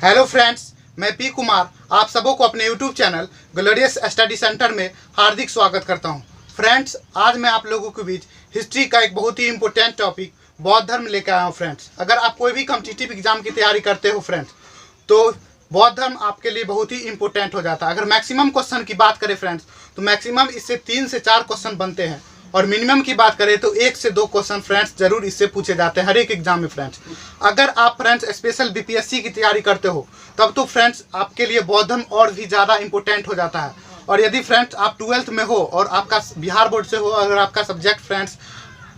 Hello friends, मैं P Kumar आप सबों को अपने YouTube channel glorious study centre में हार्दिक स्वागत करता हूं। फ्रेंड्स, आज मैं आप लोगों के बीच हिस्ट्री का एक बहुत ही इंपॉर्टेंट टॉपिक बौद्ध धर्म लेकर आया हूं। फ्रेंड्स, अगर आप कोई भी कॉम्पिटिटिव एग्जाम की तैयारी करते हो फ्रेंड्स, तो बौद्ध धर्म आपके लिए बहुत ही इंपॉर्टेंट हो जाता है। अगर मैक्सिमम क्वेश्चन की बात करें फ्रेंड्स, तो मैक्सिमम इससे 3 से 4 क्वेश्चन बनते हैं, और मिनिमम की बात करें तो 1 से 2 क्वेश्चन फ्रेंड्स जरूर इससे पूछे जाते हैं हर एक एग्जाम में। फ्रेंड्स, अगर आप फ्रेंड्स स्पेशल बीपीएससी की तैयारी करते हो तब तो फ्रेंड्स आपके लिए बौद्ध धर्म और भी ज़्यादा इंपॉर्टेंट हो जाता है। और यदि फ्रेंड्स आप 12th में हो और आपका बिहार बोर्ड से हो, अगर आपका सब्जेक्ट फ्रेंड्स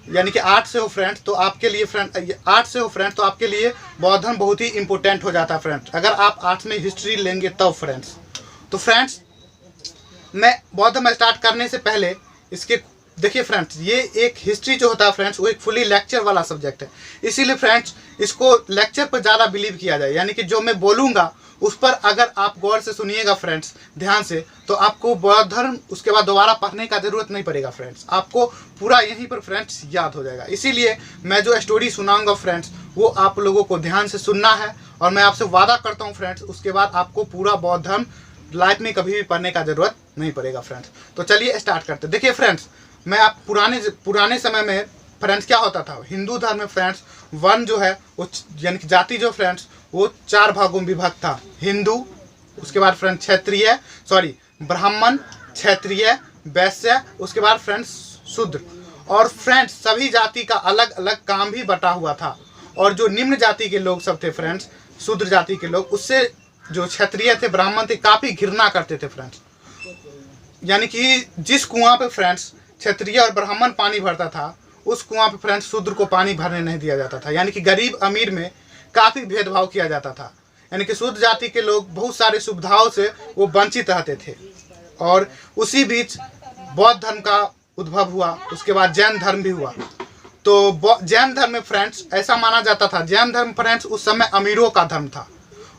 यानी कि आर्ट से हो फ्रेंड्स, तो आपके लिए तो आपके लिए बौद्ध धर्म बहुत ही इंपॉर्टेंट हो जाता है फ्रेंड्स, अगर आप आर्ट्स में हिस्ट्री लेंगे तब फ्रेंड्स। तो फ्रेंड्स, मैं बौद्ध धर्म स्टार्ट करने से पहले इसके देखिए फ्रेंड्स, ये एक हिस्ट्री जो होता है फ्रेंड्स, वो एक फुली लेक्चर वाला सब्जेक्ट है। इसीलिए फ्रेंड्स इसको लेक्चर पर ज़्यादा बिलीव किया जाए, यानी कि जो मैं बोलूँगा उस पर अगर आप गौर से सुनिएगा फ्रेंड्स, ध्यान से, तो आपको बौद्ध धर्म उसके बाद दोबारा पढ़ने का ज़रूरत नहीं पड़ेगा फ्रेंड्स, आपको पूरा यहीं पर फ्रेंड्स याद हो जाएगा। इसीलिए मैं जो स्टोरी सुनाऊंगा फ्रेंड्स, वो आप लोगों को ध्यान से सुनना है, और मैं आपसे वादा करता हूँ फ्रेंड्स, उसके बाद आपको पूरा बौद्ध धर्म लाइफ में कभी भी पढ़ने का ज़रूरत नहीं पड़ेगा फ्रेंड्स। तो चलिए स्टार्ट करते। देखिए फ्रेंड्स, मैं आप पुराने समय में फ्रेंड्स क्या होता था, हिंदू धर्म में फ्रेंड्स वन जो है वो यानी कि जाति जो फ्रेंड्स वो 4 भागों में विभक्त था। हिंदू, उसके बाद फ्रेंड्स ब्राह्मण, क्षत्रिय, वैश्य, उसके बाद फ्रेंड्स शूद्र। और फ्रेंड्स सभी जाति का अलग अलग काम भी बटा हुआ था। और जो निम्न जाति के लोग सब थे फ्रेंड्स, शूद्र जाति के लोग, उससे जो क्षत्रिय थे, ब्राह्मण थे, काफ़ी घृणा करते थे फ्रेंड्स। यानी कि जिस कुआं पे फ्रेंड्स क्षत्रिय और ब्राह्मण पानी भरता था, उस कुआं पे फ्रेंड्स शूद्र को पानी भरने नहीं दिया जाता था। यानी कि गरीब अमीर में काफ़ी भेदभाव किया जाता था। यानी कि शूद्र जाति के लोग बहुत सारे सुविधाओं से वो वंचित रहते थे। और उसी बीच बौद्ध धर्म का उद्भव हुआ, उसके बाद जैन धर्म भी हुआ। तो जैन धर्म में फ्रेंड्स ऐसा माना जाता था, जैन धर्म फ्रेंड्स उस समय अमीरों का धर्म था।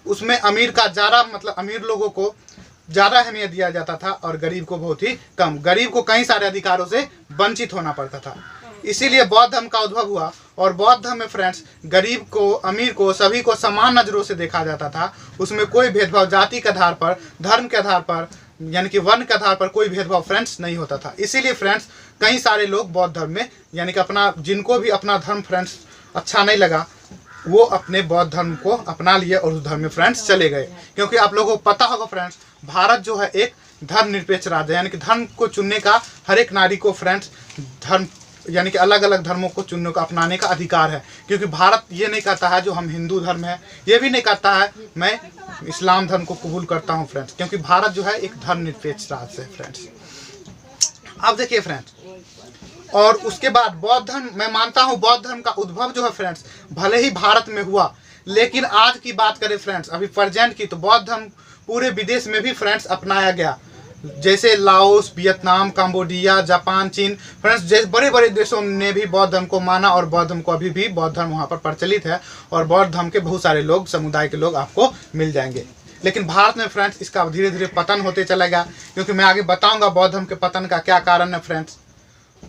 उसमें अमीर का ज़्यादा अमीर लोगों को ज़्यादा अहमियत दिया जाता था और गरीब को बहुत ही कम। गरीब को कई सारे अधिकारों से वंचित होना पड़ता था। इसीलिए बौद्ध धर्म का उद्भव हुआ। और बौद्ध धर्म में फ्रेंड्स गरीब को, अमीर को, सभी को समान नज़रों से देखा जाता था। उसमें कोई भेदभाव जाति के आधार पर, धर्म के आधार पर, यानी कि वर्ण के आधार पर कोई भेदभाव फ्रेंड्स नहीं होता था। इसीलिए फ्रेंड्स कई सारे लोग बौद्ध धर्म में, यानी कि जिनको भी अपना धर्म फ्रेंड्स अच्छा नहीं लगा, वो अपने बौद्ध धर्म को अपना लिए और उस धर्म में फ्रेंड्स चले गए। क्योंकि आप लोगों को पता होगा फ्रेंड्स, भारत जो है एक धर्मनिरपेक्ष राज्य है, यानी कि धर्म को चुनने का हर एक नारी को फ्रेंड्स धर्म यानी कि अलग अलग धर्मों को चुनने का, अपनाने का अधिकार है। क्योंकि भारत ये नहीं कहता है जो हम हिंदू धर्म है, ये भी नहीं कहता है मैं इस्लाम धर्म को कबूल करता हूँ फ्रेंड्स, क्योंकि भारत जो है एक धर्मनिरपेक्ष राज्य है फ्रेंड्स। अब देखिए फ्रेंड्स, और उसके बाद बौद्ध धर्म, मैं मानता हूँ बौद्ध धर्म का उद्भव जो है फ्रेंड्स भले ही भारत में हुआ, लेकिन आज की बात करें फ्रेंड्स, अभी प्रेजेंट की, तो बौद्ध धर्म पूरे विदेश में भी फ्रेंड्स अपनाया गया। जैसे लाओस, वियतनाम, कंबोडिया, जापान, चीन फ्रेंड्स, जैसे बड़े बड़े देशों ने भी बौद्ध धर्म को माना, और बौद्ध धर्म को अभी भी बौद्ध धर्म वहाँ पर प्रचलित है। और बौद्ध धर्म के बहुत सारे लोग, समुदाय के लोग आपको मिल जाएंगे। लेकिन भारत में फ्रेंड्स इसका धीरे धीरे पतन होते चला गया, क्योंकि मैं आगे बताऊँगा बौद्ध धर्म के पतन का क्या कारण है फ्रेंड्स।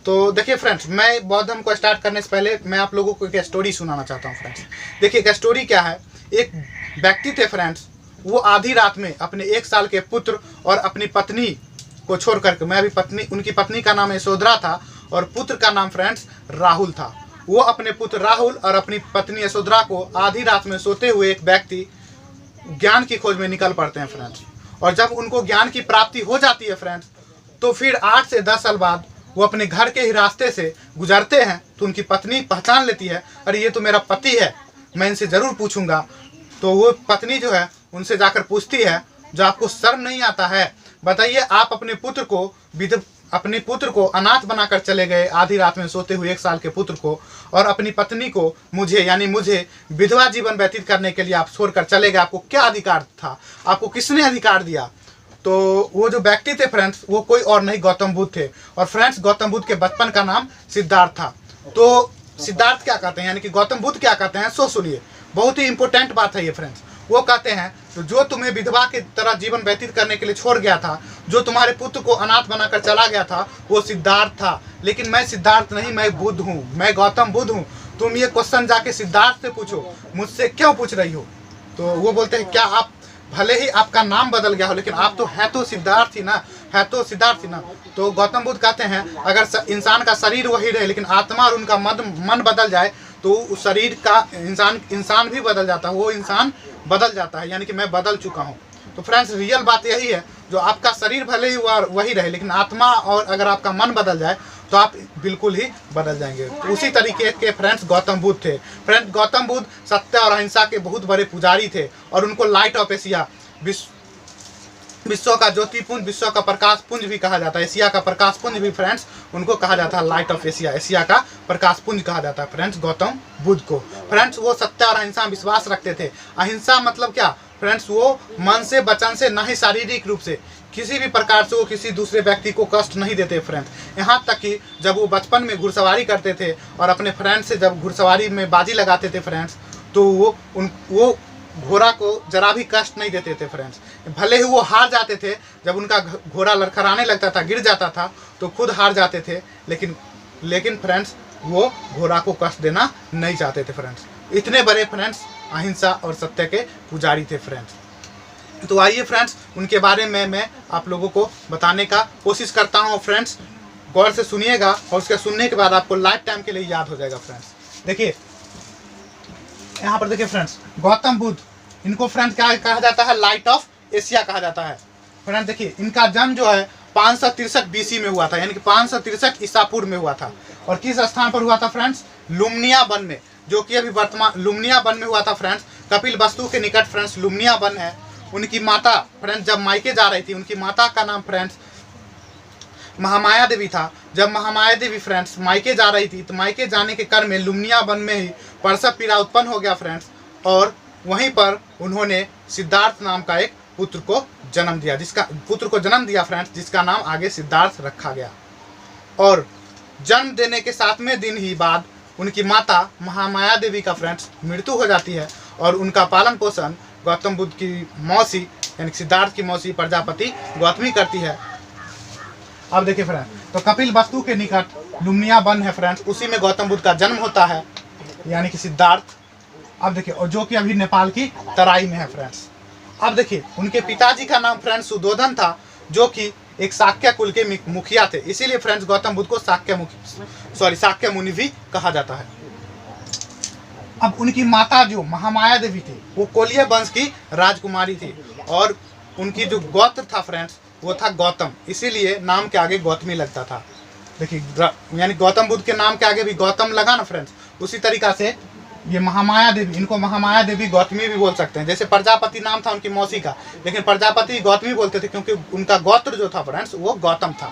तो देखिए फ्रेंड्स, मैं बौद्ध धर्म को स्टार्ट करने से पहले मैं आप लोगों को एक स्टोरी सुनाना चाहता हूँ फ्रेंड्स। देखिए एक स्टोरी क्या है, एक व्यक्ति थे फ्रेंड्स, वो आधी रात में अपने 1 साल के पुत्र और अपनी पत्नी को छोड़ करके, उनकी पत्नी का नाम यशोधरा था और पुत्र का नाम फ्रेंड्स राहुल था। वो अपने पुत्र राहुल और अपनी पत्नी यशोधरा को आधी रात में सोते हुए एक व्यक्ति ज्ञान की खोज में निकल पड़ते हैं फ्रेंड्स। और जब उनको ज्ञान की प्राप्ति हो जाती है फ्रेंड्स, तो फिर 8 से 10 साल बाद वो अपने घर के ही रास्ते से गुजरते हैं, तो उनकी पत्नी पहचान लेती है, अरे ये तो मेरा पति है, मैं इनसे ज़रूर पूछूंगा। तो वो पत्नी जो है उनसे जाकर पूछती है, जो आपको शर्म नहीं आता है, बताइए आप अपने पुत्र को अनाथ बनाकर चले गए, आधी रात में सोते हुए 1 साल के पुत्र को, और अपनी पत्नी को मुझे विधवा जीवन व्यतीत करने के लिए आप छोड़कर चले गए, आपको क्या अधिकार था, आपको किसने अधिकार दिया। तो वो जो व्यक्ति थे फ्रेंड्स, वो कोई और नहीं गौतम बुद्ध थे। और फ्रेंड्स गौतम बुद्ध के बचपन का नाम सिद्धार्थ था। तो सिद्धार्थ क्या कहते हैं, यानी कि गौतम बुद्ध क्या कहते हैं, सो सुनिए, बहुत ही इंपॉर्टेंट बात है ये फ्रेंड्स। वो कहते हैं तो जो तुम्हें विधवा की तरह जीवन व्यतीत करने के लिए छोड़ गया था, जो तुम्हारे पुत्र को अनाथ बनाकर चला गया था, वो सिद्धार्थ था। लेकिन मैं सिद्धार्थ नहीं, मैं बुद्ध हूँ, मैं गौतम बुद्ध हूँ। तुम ये क्वेश्चन जाके सिद्धार्थ से पूछो, मुझसे क्यों पूछ रही हो। तो वो बोलते हैं क्या आप भले ही आपका नाम बदल गया हो लेकिन आप तो है तो सिद्धार्थ ही ना, है तो सिद्धार्थ ही ना। तो गौतम बुद्ध कहते हैं अगर इंसान का शरीर वही रहे लेकिन आत्मा और उनका मन बदल जाए तो उस शरीर का इंसान भी बदल जाता है, वो इंसान बदल जाता है, यानी कि मैं बदल चुका हूँ। तो फ्रेंड्स रियल बात यही है, जो आपका शरीर भले ही वही रहे लेकिन आत्मा और अगर आपका मन बदल जाए तो आप बिल्कुल ही बदल जाएंगे। तो उसी तरीके के फ्रेंड्स गौतम बुद्ध थे। फ्रेंड्स गौतम बुद्ध सत्य और अहिंसा के बहुत बड़े पुजारी थे और उनको लाइट ऑफ एशिया, विश्व का ज्योतिपुंज, विश्व का प्रकाश पुंज भी कहा जाता है। एशिया का प्रकाश पुंज भी फ्रेंड्स उनको कहा जाता है लाइट ऑफ एशिया, एशिया का प्रकाश पुंज कहा जाता है फ्रेंड्स गौतम बुद्ध को। फ्रेंड्स वो सत्य और अहिंसा में विश्वास रखते थे। अहिंसा मतलब क्या फ्रेंड्स, वो मन से, वचन से, न ही शारीरिक रूप से किसी भी प्रकार से वो किसी दूसरे व्यक्ति को कष्ट नहीं देते फ्रेंड्स। यहाँ तक कि जब वो बचपन में घुड़सवारी करते थे और अपने फ्रेंड से जब घुड़सवारी में बाजी लगाते थे फ्रेंड्स, तो वो घोड़ा को जरा भी कष्ट नहीं देते थे फ्रेंड्स। भले ही वो हार जाते थे, जब उनका घोड़ा लड़खड़ाने लगता था, गिर जाता था तो खुद हार जाते थे, लेकिन फ्रेंड्स वो घोड़ा को कष्ट देना नहीं चाहते थे फ्रेंड्स। इतने बड़े फ्रेंड्स अहिंसा और सत्य के पुजारी थे फ्रेंड्स। तो आइए फ्रेंड्स उनके बारे में मैं आप लोगों को बताने का कोशिश करता हूँ। फ्रेंड्स गौर से सुनिएगा और उसके सुनने के बाद आपको लाइफ टाइम के लिए याद हो जाएगा फ्रेंड्स। देखिए यहाँ पर देखिए फ्रेंड्स, गौतम बुद्ध, इनको फ्रेंड्स क्या कहा जाता है, लाइट ऑफ एशिया कहा जाता है। फ्रेंड्स देखिए इनका जन्म जो है 563 BC में हुआ था, यानी कि 563 ईसा पूर्व में हुआ था। और किस स्थान पर हुआ था फ्रेंड्स, लुम्निया वन में, जो कि अभी वर्तमान लुम्निया वन में हुआ था फ्रेंड्स। कपिल वस्तु के निकट फ्रेंड्स लुम्निया वन है। उनकी माता फ्रेंड्स जब मायके जा रही थी, उनकी माता का नाम फ्रेंड्स महामाया देवी था। जब महामाया देवी फ्रेंड्स मायके जा रही थी तो मायके जाने के क्रम में लुम्निया वन में ही प्रसव पीड़ा उत्पन्न हो गया फ्रेंड्स, और वहीं पर उन्होंने सिद्धार्थ नाम का एक पुत्र को जन्म दिया फ्रेंड्स, जिसका नाम आगे सिद्धार्थ रखा गया। और जन्म देने के 7वें दिन ही बाद उनकी माता महामाया देवी का फ्रेंड्स मृत्यु हो जाती है और उनका पालन पोषण गौतम बुद्ध की मौसी यानी सिद्धार्थ की मौसी प्रजापति गौतमी करती है। अब देखिए फ्रेंड्स, तो कपिल वस्तु के निकट लुम्निया वन है फ्रेंड्स, उसी में गौतम बुद्ध का जन्म होता है, यानी कि सिद्धार्थ। अब देखिए, और जो कि अभी नेपाल की तराई में है फ्रेंड्स। अब देखिए उनके पिताजी का नाम फ्रेंड्स सुदोधन था, जो कि एक शाक्य कुल के मुखिया थे, इसीलिए फ्रेंड्स गौतम बुद्ध को शाक्य मुनि भी कहा जाता है। अब उनकी माता जो महामाया देवी थी वो कोलिय वंश की राजकुमारी थी और उनकी जो गोत्र था फ्रेंड्स वो था गौतम, इसीलिए नाम के आगे गौतमी लगता था। देखिए यानी गौतम बुद्ध के नाम के आगे भी गौतम लगा ना फ्रेंड्स, उसी तरीका से ये महामाया देवी, इनको महामाया देवी गौतमी भी बोल सकते हैं। जैसे प्रजापति नाम था उनकी मौसी का, लेकिन प्रजापति गौतमी बोलते थे क्योंकि उनका गोत्र जो था फ्रेंड्स वो गौतम था।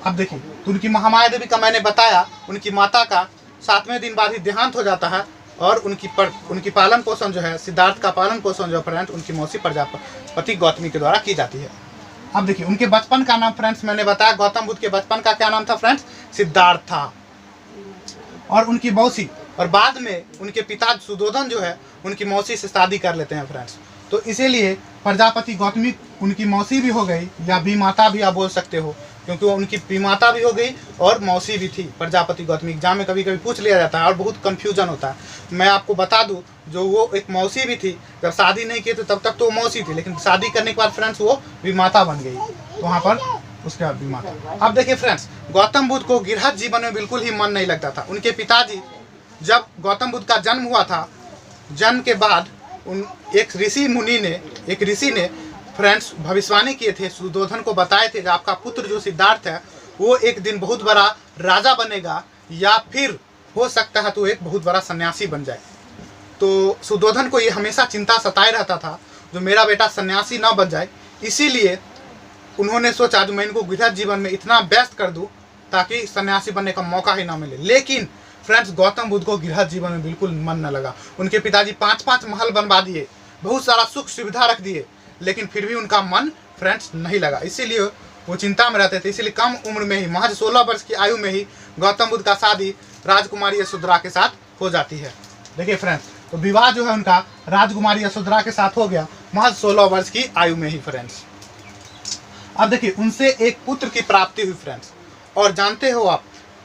अब देखिए, तो उनकी महामाया देवी का मैंने बताया, उनकी माता का 7वें दिन बाद ही देहांत हो जाता है और उनकी पालन पोषण जो है, सिद्धार्थ का पालन पोषण जो फ्रेंड्स उनकी मौसी प्रजापति गौतमी के द्वारा की जाती है। अब देखिए उनके बचपन का नाम फ्रेंड्स मैंने बताया, गौतम बुद्ध के बचपन का क्या नाम था फ्रेंड्स, सिद्धार्थ था। और उनकी मौसी, और बाद में उनके पिता सुदोधन जो है उनकी मौसी से शादी कर लेते हैं फ्रेंड्स। तो इसीलिए प्रजापति गौतमी उनकी मौसी भी हो गई, या भी माता भी आप बोल सकते हो, क्योंकि वो उनकी पिमाता भी हो गई और मौसी भी थी प्रजापति गौतमी। एग्जाम में कभी कभी पूछ लिया जाता है और बहुत कंफ्यूजन होता है। मैं आपको बता दूं, जो वो एक मौसी भी थी, जब शादी नहीं की तो तब तक तो वो मौसी थी, लेकिन शादी करने के बाद फ्रेंड्स वो विमाता बन गई, तो वहाँ पर उसके बाद विमाता। अब देखिए फ्रेंड्स, गौतम बुद्ध को गृहस्थ जीवन में बिल्कुल ही मन नहीं लगता था। उनके पिताजी, जब गौतम बुद्ध का जन्म हुआ था, जन्म के बाद एक ऋषि ने फ्रेंड्स भविष्यवाणी किए थे, सुदोधन को बताए थे कि आपका पुत्र जो सिद्धार्थ है वो एक दिन बहुत बड़ा राजा बनेगा, या फिर हो सकता है तो एक बहुत बड़ा सन्यासी बन जाए। तो सुदोधन को ये हमेशा चिंता सताए रहता था, जो मेरा बेटा सन्यासी ना बन जाए। इसीलिए उन्होंने सोचा जो मैं इनको गृहस्थ जीवन में इतना व्यस्त कर दूं ताकि सन्यासी बनने का मौका ही ना मिले। लेकिन फ्रेंड्स गौतम बुद्ध को गृहस्थ जीवन में बिल्कुल मन न लगा। उनके पिताजी 5-5 महल बनवा दिए, बहुत सारा सुख सुविधा रख दिए, लेकिन फिर भी उनका मन फ्रेंड्स नहीं लगा। इसीलिए वो चिंता में रहते थे। इसीलिए कम उम्र में ही, महज 16 वर्ष की आयु में ही गौतम बुद्ध का शादी राजकुमारी यशोधरा के साथ हो जाती है। देखिए फ्रेंड्स, तो विवाह जो है उनका राजकुमारी यशोधरा के साथ हो गया, महज 16 वर्ष की आयु में ही फ्रेंड्स। अब देखिए उनसे एक पुत्र की प्राप्ति हुई फ्रेंड्स, और जानते हो आप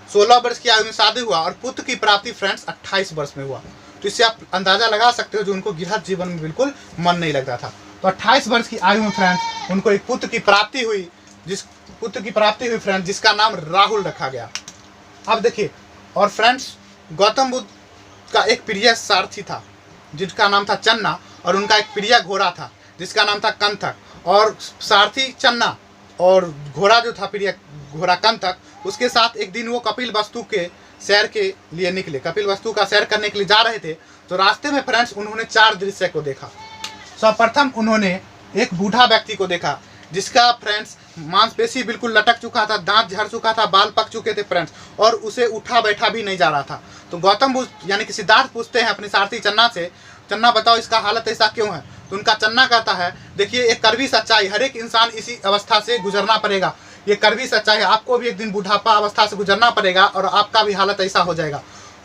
16 वर्ष की आयु में शादी हुआ और पुत्र की प्राप्ति फ्रेंड्स 28 वर्ष में हुआ। तो इससे आप अंदाज़ा लगा सकते हो जो उनको गृहस्थ जीवन में बिल्कुल मन नहीं लगता था। तो 28 वर्ष की आयु में फ्रेंड्स उनको एक पुत्र की प्राप्ति हुई, फ्रेंड्स जिसका नाम राहुल रखा गया। अब देखिए, और फ्रेंड्स गौतम बुद्ध का एक प्रिय सारथी था जिसका नाम था चन्ना, और उनका एक प्रिय घोड़ा था जिसका नाम था कंथक। और सारथी चन्ना और घोड़ा जो था प्रिय घोड़ा कंथक, उसके साथ एक दिन वो कपिल वस्तु के सैर के लिए निकले, कपिल वस्तु का सैर करने के लिए जा रहे थे। तो रास्ते में फ्रेंड्स उन्होंने 4 दृश्य को देखा। सर्वप्रथम उन्होंने एक बूढ़ा व्यक्ति को देखा जिसका फ्रेंड्स मांसपेशी बिल्कुल लटक चुका था, दांत झड़ चुका था, बाल पक चुके थे फ्रेंड्स, और उसे उठा बैठा भी नहीं जा रहा था। तो गौतम बुद्ध यानी कि सिद्धार्थ पूछते हैं अपने सारथी चन्ना से, चन्ना बताओ इसका हालत ऐसा क्यों है? तो उनका चन्ना कहता है, देखिए एक कड़वी सच्चाई, हर एक इंसान इसी अवस्था से गुजरना पड़ेगा, ये कड़वी सच्चाई है, आपको भी एक दिन बुढ़ापा अवस्था से गुजरना पड़ेगा और आपका भी हालत ऐसा हो जाएगा।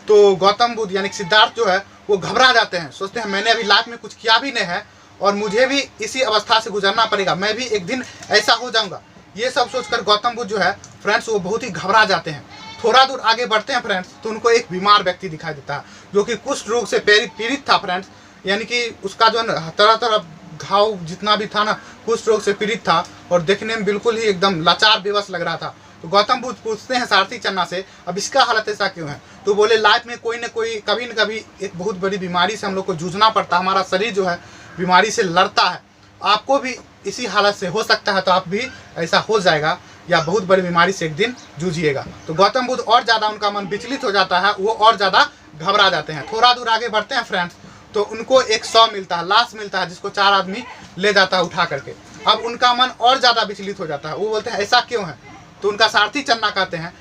तो गौतम बुद्ध यानी सिद्धार्थ जो है वो घबरा जाते हैं, सोचते हैं मैंने अभी लाइफ में कुछ किया भी नहीं है और मुझे भी इसी अवस्था से गुजरना पड़ेगा, मैं भी एक दिन ऐसा हो जाऊंगा। ये सब सोचकर गौतम बुद्ध जो है फ्रेंड्स वो बहुत ही घबरा जाते हैं। थोड़ा दूर आगे बढ़ते हैं फ्रेंड्स तो उनको एक बीमार व्यक्ति दिखाई देता है जो कि कुष्ठ रोग से पीड़ित था फ्रेंड्स, यानी कि उसका जो तरह तरह घाव जितना भी था ना, कुष्ठ रोग से पीड़ित था और देखने में बिल्कुल ही एकदम लाचार बेबस लग रहा था। तो गौतम बुद्ध पूछते हैं सारथी चन्ना से, अब इसका हालत ऐसा क्यों है? तो बोले लाइफ में कोई न कोई कभी न कभी एक बहुत बड़ी बीमारी से हम लोग को जूझना पड़ता है, हमारा शरीर जो है बीमारी से लड़ता है, आपको भी इसी हालत से हो सकता है, तो आप भी ऐसा हो जाएगा या बहुत बड़ी बीमारी से एक दिन जूझिएगा। तो गौतम बुद्ध और ज़्यादा उनका मन विचलित हो जाता है, वो और ज़्यादा घबरा जाते हैं। थोड़ा दूर आगे बढ़ते हैं फ्रेंड्स तो उनको एक शव मिलता है, लाश मिलता है जिसको 4 आदमी ले जाता है उठा करके। अब उनका मन और ज़्यादा विचलित हो जाता है, वो बोलते हैं ऐसा क्यों है? तो उनका सारथी चन्ना कहते हैं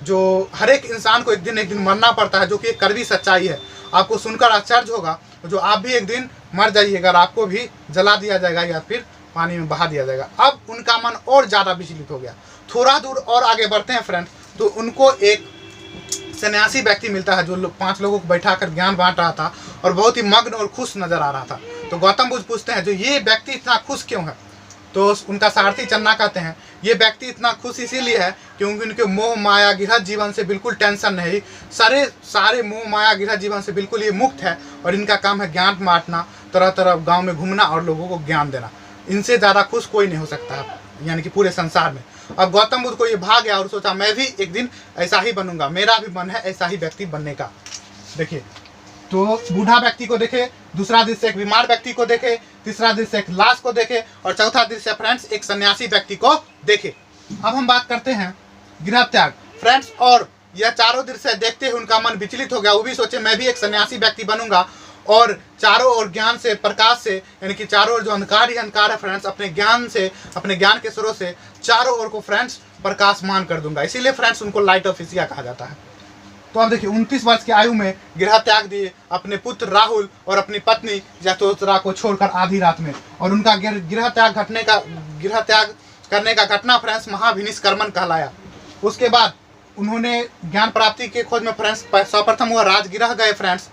जो हर एक इंसान को एक दिन मरना पड़ता है, जो कि एक कड़वी सच्चाई है। आपको सुनकर आश्चर्य होगा जो आप भी एक दिन मर जाइएगा और आपको भी जला दिया जाएगा या फिर पानी में बहा दिया जाएगा। अब उनका मन और ज़्यादा विचलित हो गया। थोड़ा दूर और आगे बढ़ते हैं फ्रेंड्स तो उनको एक सन्यासी व्यक्ति मिलता है जो 5 लोगों को बैठा कर ज्ञान बांट रहा था और बहुत ही मग्न और खुश नजर आ रहा था। तो गौतम बुद्ध पूछते हैं जो ये व्यक्ति इतना खुश क्यों है? तो उनका सारथी चन्ना कहते हैं ये व्यक्ति इतना खुश इसीलिए है क्योंकि उनके मोह माया गृहस्थ जीवन से बिल्कुल टेंशन नहीं, सारे मोह माया गृहस्थ जीवन से बिल्कुल ये मुक्त है और इनका काम है ज्ञान बांटना, तरह तरह गाँव में घूमना और लोगों को ज्ञान देना। इनसे ज़्यादा खुश कोई नहीं हो सकता है यानी कि पूरे संसार में। अब गौतम बुद्ध को ये भाग गया और सोचा मैं भी एक दिन ऐसा ही बनूंगा, मेरा भी मन है ऐसा ही व्यक्ति बनने का। देखिए, तो बूढ़ा व्यक्ति को देखे, दूसरा दृश्य एक बीमार व्यक्ति को देखे, तीसरा दृश्य एक लाश को देखे और चौथा दृश्य फ्रेंड्स एक सन्यासी व्यक्ति को देखे। अब हम बात करते हैं गृह त्याग फ्रेंड्स, और यह चारों दृश्य देखते हुए उनका मन विचलित हो गया। वो भी सोचे मैं भी एक सन्यासी व्यक्ति बनूंगा और चारों ओर ज्ञान से, प्रकाश से, यानी कि चारों ओर जो अंधकार ही अंधकार है फ्रेंड्स, अपने ज्ञान से, अपने ज्ञान के स्रोत से चारों ओर को फ्रेंड्स प्रकाशमान कर दूंगा। इसीलिए फ्रेंड्स उनको लाइट ऑफ एशिया कहा जाता है। तो अब देखिए 29 वर्ष की आयु में गृह त्याग दिए अपने पुत्र राहुल और अपनी पत्नी यशोधरा को छोड़कर आधी रात में, और उनका गृह त्याग करने का घटना फ्रेंड्स महाभिनिष्क्रमण कहलाया। उसके बाद उन्होंने ज्ञान प्राप्ति के खोज में फ्रेंड्स सर्वप्रथम वह राजगृह गए फ्रेंड्स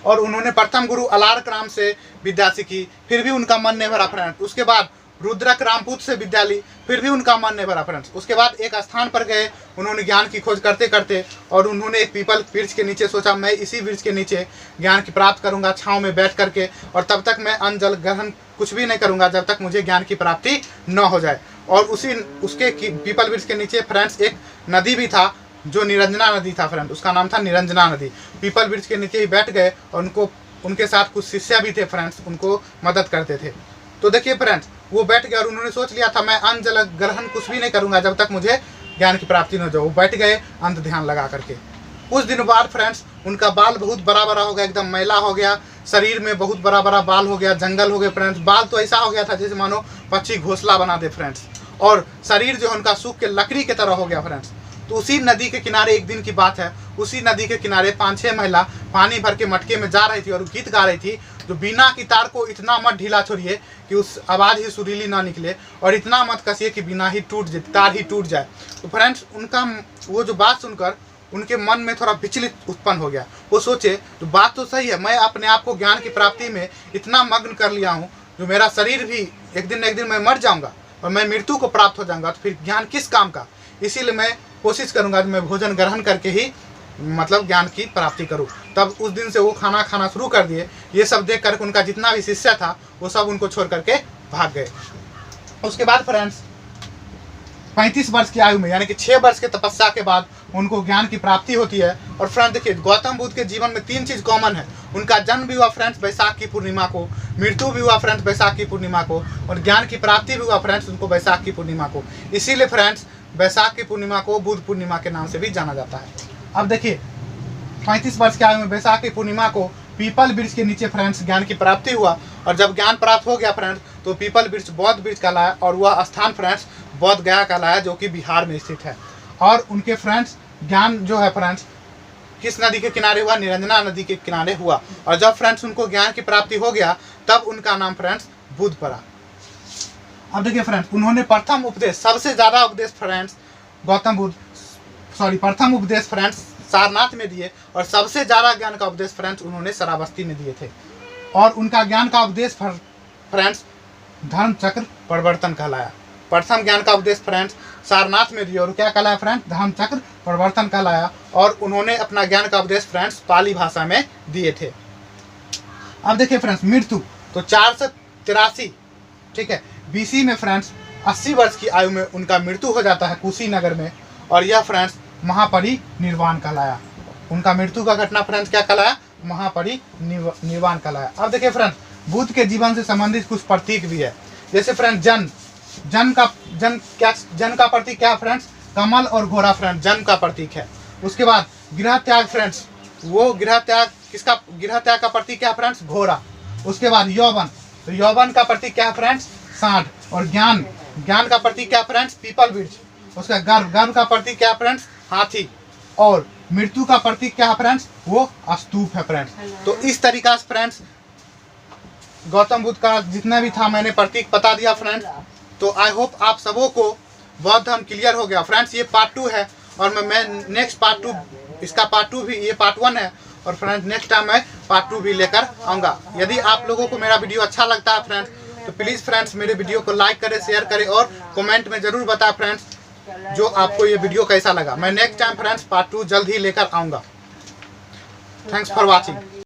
और उन्होंने प्रथम गुरु अलारक राम से विद्या सीखी, फिर भी उनका मन नहीं भरा फ्रेंड्स। उसके बाद रुद्रक रामपूत से विद्या ली, फिर भी उनका मन नहीं भरा फ्रेंड्स। उसके बाद एक स्थान पर गए, उन्होंने ज्ञान की खोज करते करते और उन्होंने एक पीपल वृक्ष के नीचे सोचा मैं इसी वृक्ष के नीचे ज्ञान की प्राप्त करूंगा छाँव में बैठ करके, और तब तक मैं अन्न जल ग्रहण कुछ भी नहीं करूंगा जब तक मुझे ज्ञान की प्राप्ति न हो जाए। और उसके पीपल वृक्ष के नीचे फ्रेंड्स एक नदी भी था जो निरंजना नदी था फ्रेंड, उसका नाम था निरंजना नदी। पीपल वृक्ष के नीचे ही बैठ गए और उनके साथ कुछ शिष्य भी थे फ्रेंड्स, उनको मदद करते थे। तो देखिए फ्रेंड्स वो बैठ गए और उन्होंने सोच लिया था मैं अन्न जल ग्रहण कुछ भी नहीं करूंगा जब तक मुझे ज्ञान की प्राप्ति न हो जाए। वो बैठ गए अंत ध्यान लगा करके। कुछ दिन बाद फ्रेंड्स उनका बाल बहुत बड़ा बड़ा हो गया, एकदम मैला हो गया, शरीर में बहुत बड़ा बड़ा बाल हो गया, जंगल हो गए फ्रेंड्स। बाल तो ऐसा हो गया था जैसे मानो पक्षी घोंसला बना दे फ्रेंड्स, और शरीर जो है उनका सूख के लकड़ी की तरह हो गया फ्रेंड्स। तो उसी नदी के किनारे एक दिन की बात है, उसी नदी के किनारे 5-6 महिला पानी भर के मटके में जा रही थी और गीत गा रही थी जो बिना की तार को इतना मत ढीला छोड़िए कि उस आवाज़ ही सुरीली ना निकले, और इतना मत कसिए कि बिना ही टूट जाए, तार ही टूट जाए। तो फ्रेंड्स उनका वो जो बात सुनकर उनके मन में थोड़ा विचलित उत्पन्न हो गया। वो सोचे तो बात तो सही है, मैं अपने आप को ज्ञान की प्राप्ति में इतना मग्न कर लिया हूँ जो मेरा शरीर भी एक दिन न एक दिन मैं मर जाऊँगा और मैं मृत्यु को प्राप्त हो जाऊँगा, तो फिर ज्ञान किस काम का। इसीलिए मैं कोशिश करूँगा कि मैं भोजन ग्रहण करके ही मतलब ज्ञान की प्राप्ति करूँ। तब उस दिन से वो खाना खाना शुरू कर दिए। ये सब देख कर उनका जितना भी शिष्य था वो सब उनको छोड़ करके भाग गए। उसके बाद फ्रेंड्स 35 वर्ष की आयु में यानी कि 6 वर्ष के तपस्या के बाद उनको ज्ञान की प्राप्ति होती है। और फ्रेंड्स देखिए, गौतम बुद्ध के जीवन में 3 चीज़ कॉमन है। उनका जन्म भी हुआ फ्रेंड्स बैसाख की पूर्णिमा को, मृत्यु भी हुआ फ्रेंड्स बैसाख की पूर्णिमा को, और ज्ञान की प्राप्ति भी हुआ फ्रेंड्स उनको बैसाख की पूर्णिमा को। इसीलिए फ्रेंड्स बैसाख की पूर्णिमा को बुद्ध पूर्णिमा के नाम से भी जाना जाता है। अब देखिए 35 वर्ष की आयु में बैसाख की पूर्णिमा को पीपल वृक्ष के नीचे फ्रेंड्स ज्ञान की प्राप्ति हुआ। और जब ज्ञान प्राप्त हो गया फ्रेंड्स तो पीपल वृक्ष बौद्ध वृक्ष कहलाया, और वह स्थान फ्रेंड्स बौद्ध गया कहलाया, जो कि बिहार में स्थित है। और उनके फ्रेंड्स ज्ञान जो है फ्रेंड्स किस नदी के किनारे हुआ? निरंजना नदी के किनारे हुआ। और जब फ्रेंड्स उनको ज्ञान की प्राप्ति हो गया तब उनका नाम फ्रेंड्स बुद्ध पड़ा। अब देखिए फ्रेंड्स, उन्होंने प्रथम उपदेश, सबसे ज़्यादा उपदेश फ्रेंड्स प्रथम उपदेश फ्रेंड्स सारनाथ में दिए, और सबसे ज़्यादा ज्ञान का उपदेश फ्रेंड्स उन्होंने श्रावस्ती में दिए थे। और उनका ज्ञान का उपदेश फ्रेंड्स धर्म चक्र प्रवर्तन कहलाया। प्रथम ज्ञान का उपदेश फ्रेंड्स सारनाथ में दिया, और क्या कहलाया फ्रेंड्स? धर्म चक्र प्रवर्तन कहलाया। और उन्होंने अपना ज्ञान का उपदेश फ्रेंड्स पाली भाषा में दिए थे। अब देखिए फ्रेंड्स, मृत्यु तो 483 ठीक है BC में फ्रेंड्स 80 वर्ष की आयु में उनका मृत्यु हो जाता है कुशीनगर में, और यह फ्रेंड्स महापरिनिर्वाण कहलाया। उनका मृत्यु का घटना फ्रेंड्स क्या कहलाया? महापरिनिर्वाण कहलाया। अब देखिए फ्रेंड्स, बुद्ध के जीवन से संबंधित कुछ प्रतीक भी है। जैसे फ्रेंड्स जन का प्रतीक क्या है फ्रेंड्स? कमल और घोड़ा फ्रेंड्स जन्म का प्रतीक है। उसके बाद गृह त्याग फ्रेंड्स, वो गृह त्याग का प्रतीक क्या है फ्रेंड्स? घोड़ा। उसके बाद यौवन, तो यौवन का प्रतीक क्या है फ्रेंड्स? सांड। और ज्ञान का प्रतीक क्या है फ्रेंड्स? पीपल वृक्ष। उसका गर्भ का प्रतीक क्या है फ्रेंड्स? हाथी। और मृत्यु का प्रतीक क्या है फ्रेंड्स? वो स्तूप है फ्रेंड्स। तो इस तरीका से फ्रेंड्स गौतम बुद्ध का जितना भी था मैंने प्रतीक बता दिया फ्रेंड्स। तो आई होप आप सबों को बौद्ध धर्म क्लियर हो गया फ्रेंड्स। ये पार्ट 2 है, और मैं नेक्स्ट पार्ट 2, इसका पार्ट 2 भी, ये पार्ट 1 है, और फ्रेंड्स नेक्स्ट टाइम मैं पार्ट 2 भी लेकर आऊँगा। यदि आप लोगों को मेरा वीडियो अच्छा लगता है फ्रेंड्स तो प्लीज़ फ्रेंड्स मेरे वीडियो को लाइक करें, शेयर करें, और कमेंट में ज़रूर बताएं फ्रेंड्स जो आपको ये वीडियो कैसा लगा। मैं नेक्स्ट टाइम फ्रेंड्स पार्ट 2 जल्द ही लेकर आऊँगा। Thanks for watching.